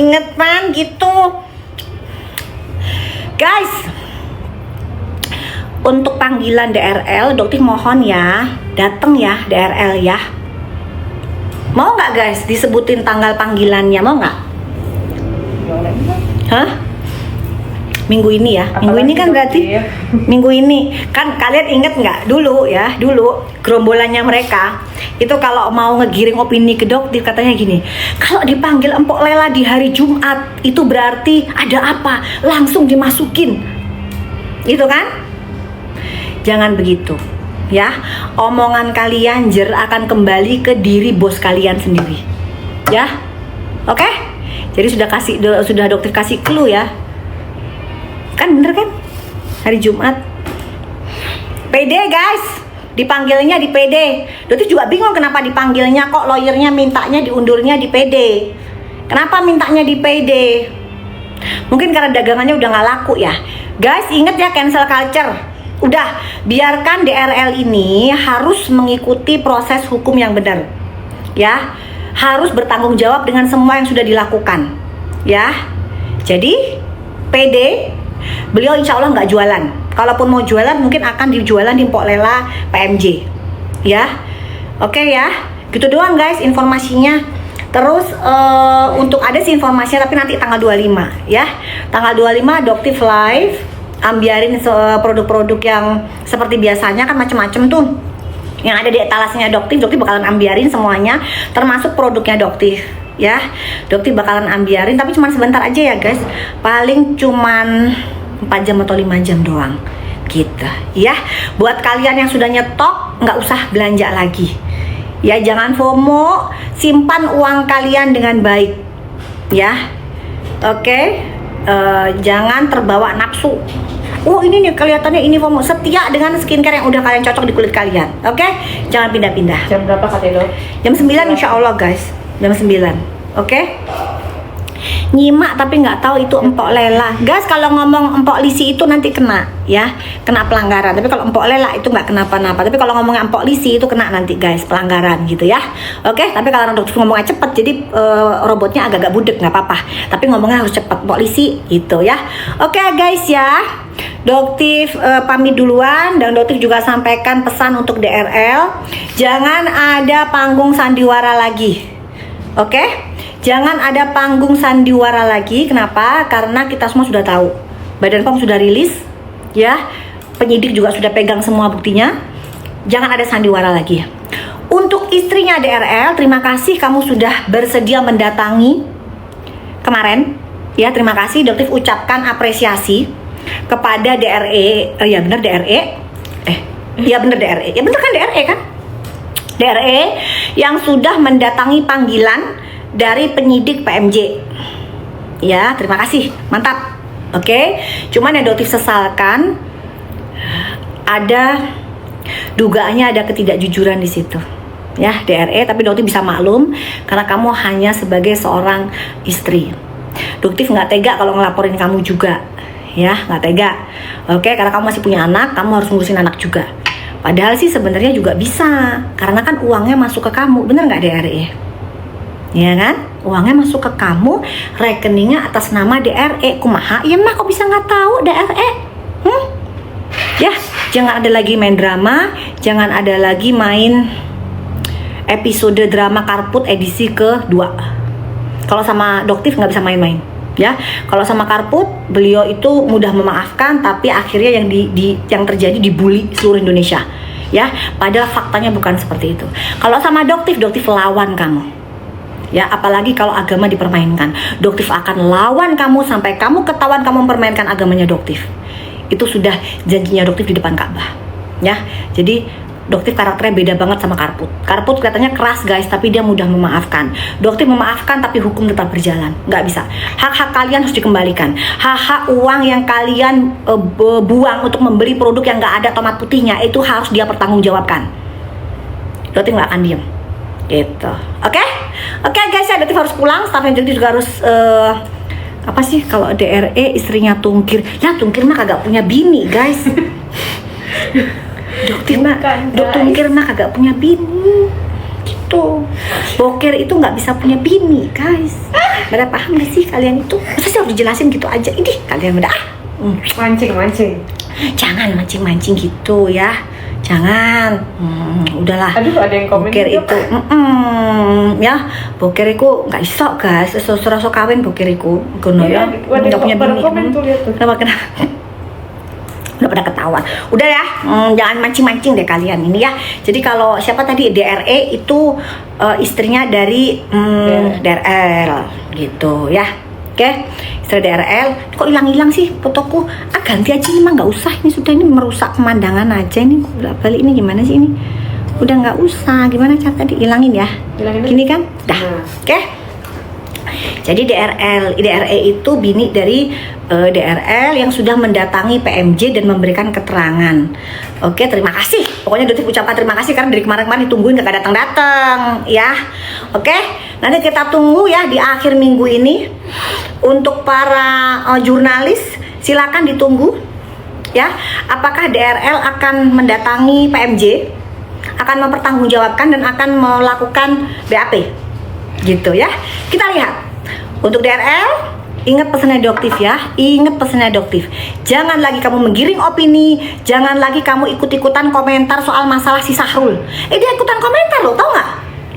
keingetan gitu. Guys, untuk panggilan DRL, dokter mohon ya, dateng ya DRL ya. Mau nggak guys disebutin tanggal panggilannya, mau nggak? Hah? Minggu ini ya, minggu ini kan berarti minggu ini kan kalian inget nggak dulu gerombolannya mereka itu kalau mau ngegiring opini ke dokter katanya gini, kalau dipanggil Empok Lela di hari Jumat itu berarti ada apa, langsung dimasukin gitu kan. Jangan begitu ya, omongan kalian akan kembali ke diri bos kalian sendiri ya. Oke? Jadi sudah dokter kasih clue ya. Kan bener kan? Hari Jumat. PD guys, dipanggilnya di PD. Dokter juga bingung kenapa dipanggilnya, kok lawyernya mintanya diundurnya di PD. Kenapa mintanya di PD? Mungkin karena dagangannya udah nggak laku ya. Guys, inget ya cancel culture. Udah, biarkan DRL ini harus mengikuti proses hukum yang benar. Ya, harus bertanggung jawab dengan semua yang sudah dilakukan. Ya. Jadi, PD beliau insya Allah nggak jualan. Kalaupun mau jualan mungkin akan dijualan di Empok Lela PMJ ya. Oke ya, gitu doang guys informasinya. Terus untuk ada sih informasinya tapi nanti tanggal 25 ya. Tanggal 25 Doktif live ambiarin produk-produk yang seperti biasanya kan macem-macem tuh yang ada di etalasenya Doktif bakalan ambiarin semuanya termasuk produknya Doktif ya. Doktif bakalan ambiarin tapi cuma sebentar aja ya guys, paling cuman 4 jam atau 5 jam doang gitu ya. Buat kalian yang sudah nyetok nggak usah belanja lagi ya, jangan FOMO, simpan uang kalian dengan baik ya. Oke, jangan terbawa nafsu. Oh ini nih kelihatannya ini FOMO, setia dengan skincare yang udah kalian cocok di kulit kalian. Oke, jangan pindah-pindah. Jam berapa Kak Tedo? Jam 9 insya Allah guys, jam 9. Oke? Nyimak tapi nggak tahu itu Empok Lela. Guys, kalau ngomong Empok Lisi itu nanti kena ya, kena pelanggaran. Tapi kalau Empok Lela itu nggak kenapa-napa. Tapi kalau ngomongnya Empok Lisi itu kena nanti guys, pelanggaran gitu ya. Oke, tapi kalau orang dokter ngomongnya cepet, jadi robotnya agak-agak budek nggak apa-apa. Tapi ngomongnya harus cepet, Empok Lisi gitu ya. Oke guys ya, Doktif pamit duluan dan Doktif juga sampaikan pesan untuk DRL, jangan ada panggung sandiwara lagi. Oke? Jangan ada panggung sandiwara lagi. Kenapa? Karena kita semua sudah tahu. Badan POM sudah rilis, ya. Penyidik juga sudah pegang semua buktinya. Jangan ada sandiwara lagi. Untuk istrinya DRL, terima kasih kamu sudah bersedia mendatangi kemarin. Ya, terima kasih. Doktif ucapkan apresiasi kepada DRE. Ya benar DRE. Ya benar DRE. Ya benar kan DRE kan? DRE yang sudah mendatangi panggilan dari penyidik PMJ. Ya, terima kasih. Mantap. Oke. Cuman yang Doktif sesalkan ada dugaannya ada ketidakjujuran di situ. Ya, DRE, tapi Doktif bisa maklum karena kamu hanya sebagai seorang istri. Doktif nggak tega kalau ngelaporin kamu juga. Ya, nggak tega. Oke, karena kamu masih punya anak, kamu harus ngurusin anak juga. Padahal sih sebenarnya juga bisa, karena kan uangnya masuk ke kamu, bener nggak DRE? Ya kan? Uangnya masuk ke kamu, rekeningnya atas nama DRE. Kumaha? Ya mah kok bisa nggak tahu DRE? Ya, jangan ada lagi main drama, jangan ada lagi main episode drama Karput edisi kedua. Kalau sama Doktif nggak bisa main-main. Ya, kalau sama Karput beliau itu mudah memaafkan, tapi akhirnya yang terjadi dibully seluruh Indonesia. Ya, padahal faktanya bukan seperti itu. Kalau sama Doktif lawan kamu. Ya, apalagi kalau agama dipermainkan. Doktif akan lawan kamu sampai kamu ketahuan kamu mempermainkan agamanya Doktif. Itu sudah janjinya Doktif di depan Ka'bah. Ya, jadi Doktif karakternya beda banget sama Karput. Karput kelihatannya keras guys, tapi dia mudah memaafkan. Doktif memaafkan tapi hukum tetap berjalan. Nggak bisa. Hak-hak kalian harus dikembalikan. Hak-hak uang yang kalian buang untuk membeli produk yang nggak ada tomat putihnya, itu harus dia pertanggungjawabkan. Doktif nggak akan diem. Gitu. Oke? Oke guys ya, Doktif harus pulang. Staffnya Doktif juga harus apa sih kalau DRE istrinya Tungkir. Ya Tungkir mah kagak punya bini guys. Dokter mah, Dokter Tungkir mah kagak punya bini gitu. gitu. Boker itu nggak bisa punya bini, guys. Pada paham gak sih kalian itu? Masa sih harus dijelasin gitu aja? Ini kalian udah mancing. Jangan mancing-mancing gitu ya. Jangan. Udahlah. Aduh, ada yang komen boker itu. Ya, boker itu nggak iso, guys. Sosok kawin boker itu. Gono ya. Nggak punya bini. Kenapa? Udah pada ketahuan. Udah ya, jangan mancing-mancing deh kalian ini ya. Jadi kalau siapa tadi DRE itu istrinya dari DRL gitu ya. Oke, istri DRL. Kok hilang-hilang sih fotoku? Ganti aja ini mah, nggak usah. Ini sudah, ini merusak pemandangan aja ini. Balik ini gimana sih ini? Udah nggak usah. Gimana cara tadi hilangin ya? Gini kan? Dah. Oke. Jadi DRE itu bini dari DRL yang sudah mendatangi PMJ dan memberikan keterangan. Oke, terima kasih. Pokoknya Dotif ucapkan terima kasih karena dari kemarin-kemarin ditungguin gak datang-datang ya. Oke, nanti kita tunggu ya di akhir minggu ini. Untuk para jurnalis silakan ditunggu ya. Apakah DRL akan mendatangi PMJ, akan mempertanggungjawabkan dan akan melakukan BAP gitu ya. Kita lihat. Untuk DRL, ingat pesannya Doktif ya, ingat pesannya Doktif. Jangan lagi kamu menggiring opini, jangan lagi kamu ikut-ikutan komentar soal masalah si Sahrul. Dia ikutan komentar loh, tau nggak?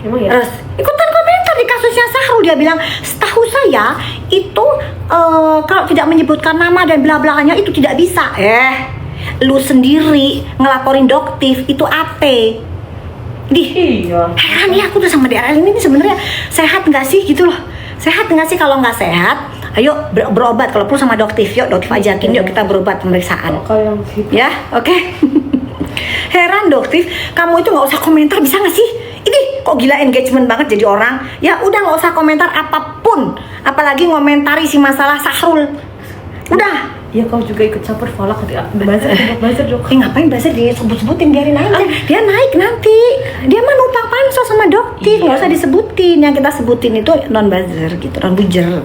Emang ya? Terus ikutan komentar di kasusnya Sahrul, dia bilang setahu saya itu kalau tidak menyebutkan nama dan bla-blanya itu tidak bisa. Lu sendiri ngelaporin Doktif itu apa? Iya. Heran ya aku tuh sama DRL ini sebenarnya sehat nggak sih gitu loh. Sehat nggak sih? Kalau nggak sehat, ayo berobat. Kalau perlu sama Doktif, yuk Doktif ajakin, yuk kita berobat pemeriksaan. Ya, oke. Heran Doktif, kamu itu nggak usah komentar bisa nggak sih? Ini kok gila engagement banget jadi orang. Ya udah nggak usah komentar apapun, apalagi ngomentari si masalah Sahrul. Udah. Ya kau juga ikut campur falak buzzer dong. Ngapain buzzer disebut-sebutin, biarin aja. Dia naik nanti. Dia mah numpang pansos sama Doktif, nggak usah disebutin. Yang kita sebutin itu non buzzer gitu, non bujer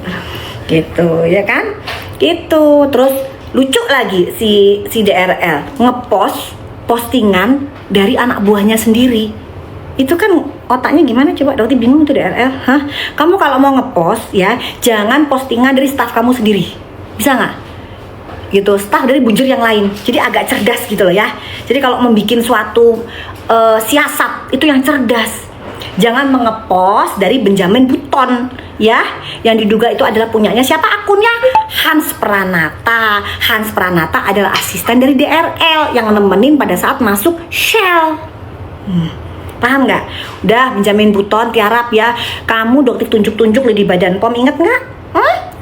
gitu ya kan? Gitu. Terus lucu lagi si DRL ngepost postingan dari anak buahnya sendiri. Itu kan otaknya gimana coba? Doktif bingung tuh DRL. Kamu kalau mau ngepost ya, jangan postingan dari staff kamu sendiri. Bisa nggak? Gitu, staff dari bujur yang lain. Jadi agak cerdas gitu loh ya. Jadi kalau membuat suatu siasat itu yang cerdas. Jangan mengepost dari Benjamin Button ya, yang diduga itu adalah punyanya siapa akunnya? Hans Pranata. Hans Pranata adalah asisten dari DRL yang nemenin pada saat masuk Shell. Paham nggak? Udah, Benjamin Button, tiarap ya. Kamu Doktif tunjuk-tunjuk di Badan POM, inget nggak?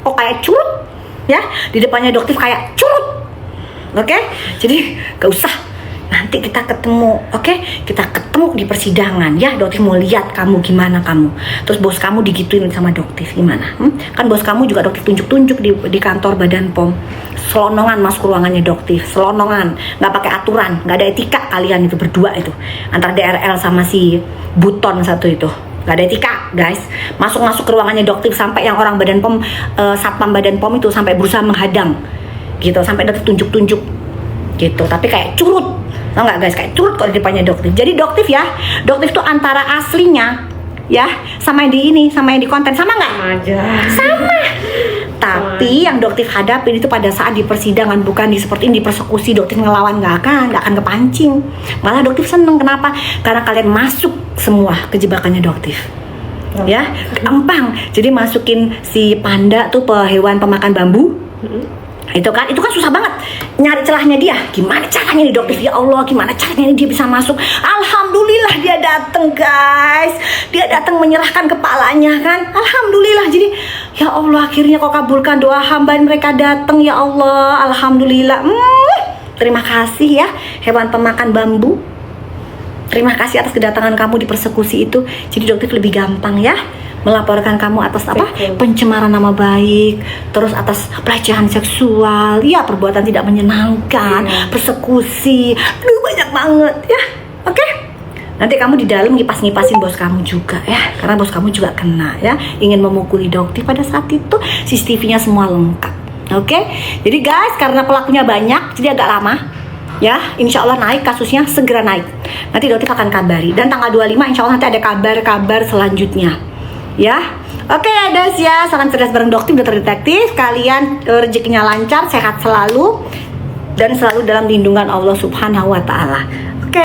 Kok kayak curut? Ya, di depannya Doktif kayak curut. Oke? Jadi gak usah. Nanti kita ketemu, oke? Kita ketemu di persidangan ya. Doktif mau lihat kamu gimana kamu. Terus bos kamu digituin sama Doktif gimana? Kan bos kamu juga Doktif tunjuk-tunjuk di kantor Badan POM. Selonongan masuk ruangannya Doktif, selonongan, nggak pakai aturan, nggak ada etika kalian itu berdua itu antara DRL sama si Buton satu itu. Gak ada etika guys, masuk ke ruangannya Doktif sampai yang orang Badan POM, satpam Badan POM itu sampai berusaha menghadang gitu, sampai Doktif tunjuk-tunjuk gitu, tapi kayak curut, tau nggak guys, kayak curut kok di depannya Doktif. Jadi Doktif ya, Doktif tuh antara aslinya ya sama yang di ini, sama yang di konten sama nggak? Sama aja. Sama. Tapi yang Doktif hadapin itu pada saat di persidangan, bukan di seperti ini, di persekusi. Doktif ngelawan nggak akan kepancing. Malah Doktif seneng, kenapa? Karena kalian masuk semua kejebakannya Doktif. Ya, gampang. Jadi masukin si panda tuh hewan pemakan bambu. Itu kan susah banget nyari celahnya dia. Gimana caranya nih Doktif, ya Allah, gimana caranya nih dia bisa masuk? Alhamdulillah dia datang guys, dia datang menyerahkan kepalanya kan, alhamdulillah. Jadi ya Allah, akhirnya kau kabulkan doa hamba, mereka datang ya Allah, alhamdulillah. Terima kasih ya hewan pemakan bambu, terima kasih atas kedatangan kamu di persekusi itu. Jadi Doktif lebih gampang ya melaporkan kamu atas apa? Pencemaran nama baik, terus atas pelecehan seksual, ya perbuatan tidak menyenangkan, persekusi, aduh banyak banget ya. Oke? Nanti kamu di dalam ngipas-ngipasin bos kamu juga ya, karena bos kamu juga kena ya, ingin memukuli Doktif pada saat itu. CCTV-nya semua lengkap. Oke? Jadi guys, karena pelakunya banyak, jadi agak lama. Ya, insya Allah naik kasusnya, segera naik. Nanti Doktif akan kabari. Dan tanggal 25 insya Allah nanti ada kabar-kabar selanjutnya. Ya, oke ya guys ya, salam cerdas bareng Doktif, Dokter Detektif. Kalian rezekinya lancar, sehat selalu, dan selalu dalam lindungan Allah Subhanahu wa Ta'ala.